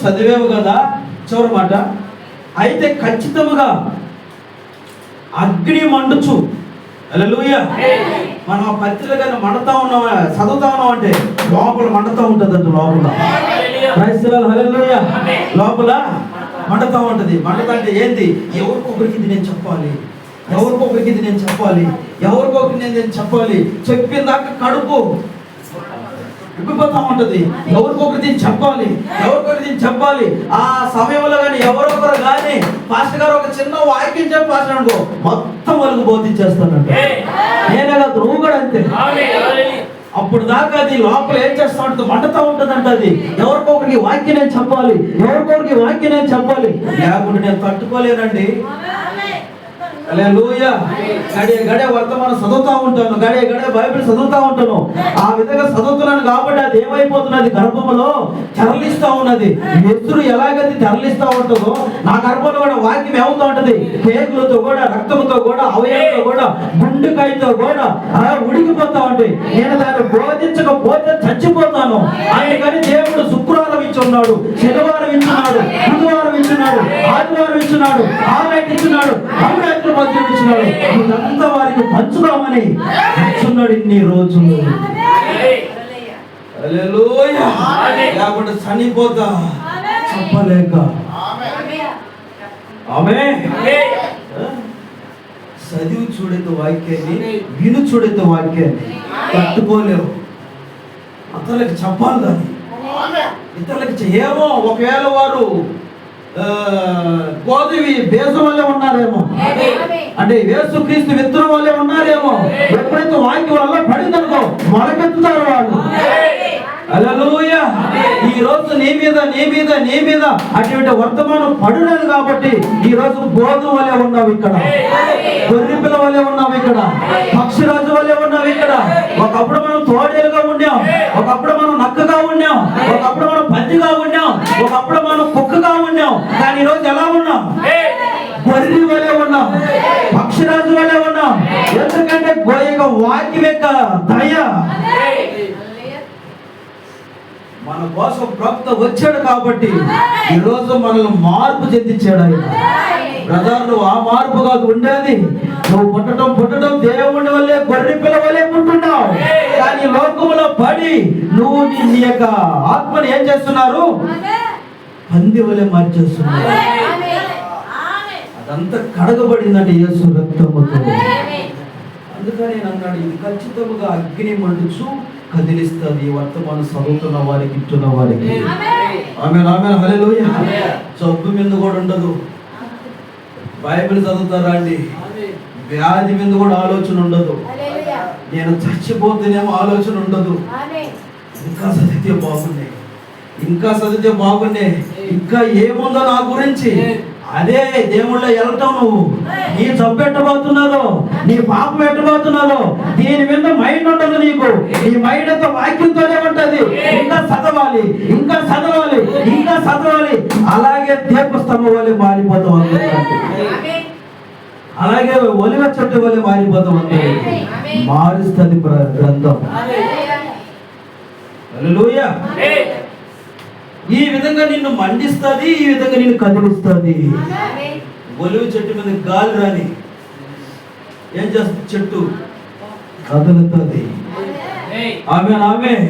చదివేవు కదా, చివరి మాట, అయితే ఖచ్చితముగా అగ్ని మండుచు. హల్లెలూయా. మనం ఆ పత్రిక కానీ మండుతా ఉన్నాం, చదువుతా ఉన్నాం అంటే లోపల మండుతూ ఉంటుంది అంట. లోపల హల్లెలూయా, లోపల మండుతూ ఉంటుంది. మండుతా అంటే ఏంది? ఎవరికొకరికి ఇది నేను చెప్పాలి, ఎవరికొకరికి ఇది నేను చెప్పాలి, ఎవరికొకరికి నేను చెప్పాలి. చెప్పిన దాకా కడుపు ఉబ్బిపోతా ఉంటుంది. ఎవరికొకరికి చెప్పాలి, ఎవరికొకరికి చెప్పాలి. ఆ సమయంలో కానీ ఎవరొకరు కానీ పాస్టర్ గారు ఒక చిన్న వాక్యం చెప్పి పాస్టర్ అనుకో, మొత్తం వాళ్ళకు బోధించేస్తానంట. నేనే కాదు, నువ్వు కూడా అంతే. అప్పుడు దాకా అది లోపల ఏం చేస్తా ఉంటుంది? మండుతూ ఉంటుందంట. అది ఎవరికొకరికి వాక్యం నేను చెప్పాలి, ఎవరికొకరికి వాక్యం నేను చెప్పాలి, లేకుంటే నేను తట్టుకోలేనండి. హల్లెలూయా. గడే వర్తమానం చదువుతా ఉంటాను, గడే బైబిల్ చదువుతా ఉంటాను. ఆ విధంగా చదువుతున్నాను కాబట్టి అది ఏమైపోతున్నది? గర్భంలో తెరలిస్తా ఉన్నది. ఎదురు ఎలాగైతే తెరలిస్తా ఉంటుందో నా గర్భంలో కూడా వాక్యం ఏమవుతా ఉంటది? పేగులతో కూడా, రక్తంతో కూడా, అవయవంతో కూడా, గుండెకాయతో కూడా ఉడికిపోతా ఉంటాయి. నేను దాన్ని బోధించకపోతే చచ్చిపోతాను. అందుకని దేవుడు శుక్రవారం ఇచ్చున్నాడు, శనివారం ఇచ్చున్నాడు, బుధవారం ఇచ్చున్నాడు, ఆదివారం ఇచ్చున్నాడు, ఆలయం ఇచ్చున్నాడు, ఇచ్చినాడు. ఇదంతా వారికి పంచుదామని పంచున్నాడు ఇన్ని రోజులు. హల్లెలూయా. లేకుండా చనిపోతా చెప్పలేక. ఆమేన్. చదివి చూడైతే వాక్యాన్ని, విను చూడైతే వాక్యాన్ని తట్టుకోలేవు. ఇతరులకు చెప్పాలి దాన్ని, ఇతరులకు ఏమో ఒకవేళ వారు గోధువి బేసం వల్లే ఉన్నారేమో, అంటే యేసుక్రీస్తు విత్తనం వల్లే ఉన్నారేమో. ఎప్పుడైతే వాక్యం వల్ల పడిందనుకో మొలకెత్తుతారు వాళ్ళు. హల్లెలూయా. ఈ రోజు నీ మీద అటువంటి వర్తమానం పడులేదు కాబట్టి ఈ రోజు గోధుమ వల్లే ఉన్నావు ఇక్కడ, గొర్రెపిల్ల వల్లే ఉన్నావు ఇక్కడ, పక్షిరాజు వల్లే ఉన్నావు ఇక్కడ. ఒకప్పుడు మనం తోడేలుగా ఉన్నాం, ఒకప్పుడు మనం నక్కగా ఉన్నాం, ఒకప్పుడు మనం పందిగా ఉన్నాం, ఒకప్పుడు మనం కుక్కగా ఉన్నాం. కానీ ఈ రోజు ఎలా ఉన్నాం? గొర్రె వల్లే ఉన్నాం, పక్షిరాజు వల్లే ఉన్నాం. ఎందుకంటే వాక్యం యొక్క దయ మన కోసం ప్రవక్త వచ్చాడు కాబట్టి ఈ రోజు మనల్ని మార్పు చెందించాడు ఆయన. బ్రదర్, నువ్వు ఆ మార్పు కాదు ఉండేది. నువ్వు పుట్టడం దేవుడి వల్లే, గొర్రె పిల్ల వల్లే పుట్టున్నావు. కానీ లోకంలో పడి నువ్వు నీ యొక్క ఆత్మని ఏం చేస్తున్నారు? పంది వల్లే మార్చేస్తున్నారు. అదంతా కడగబడిందంటే యేసు రక్తముతో. అందుకని అన్నాడు, ఇది ఖచ్చితంగా అగ్ని మండుచు కదిలిస్తుంది వర్తమానం చదువుతున్న వారికి, ఇట్టున్న వారికి. ఆమేన్, ఆమేన్, హల్లెలూయా. జబ్బు మీద కూడా ఉండదు. బైబిల్ చదువుతారా అండి? వ్యాధి మీద కూడా ఆలోచన ఉండదు. నేను చచ్చిపోతేనేమో ఆలోచన ఉండదు. ఇంకా చదివితే బాగుండే, ఇంకా ఏముందో నా గురించి. అదే దేవుళ్ళ వెళ్ళటం. నువ్వు నీ జబ్బు ఎట్టబోతున్నారో, నీ పాపం ఎట్టబోతున్నారో, దీని మీద మైండ్ ఉండదు నీకు. నీ మైండ్ అంతా వాక్యంతోనే ఉంటది. ఇంకా చదవాలి, అలాగే దీపస్తంభం వల్లే మారిపోతాం. అలాగే ఒలివ చెట్టు వల్లే మారిపోతాం. మారుస్తుంది గ్రంథం. హల్లెలూయా. ఈ విధంగా నిన్ను మండిస్తుంది, ఈ విధంగా నిన్ను కదిలిస్తుంది. ఒలివ చెట్టు మీద గాలి రాని ఏం చేస్తుంది? చెట్టు కదులుతుంది. ఆమేన్, ఆమేన్.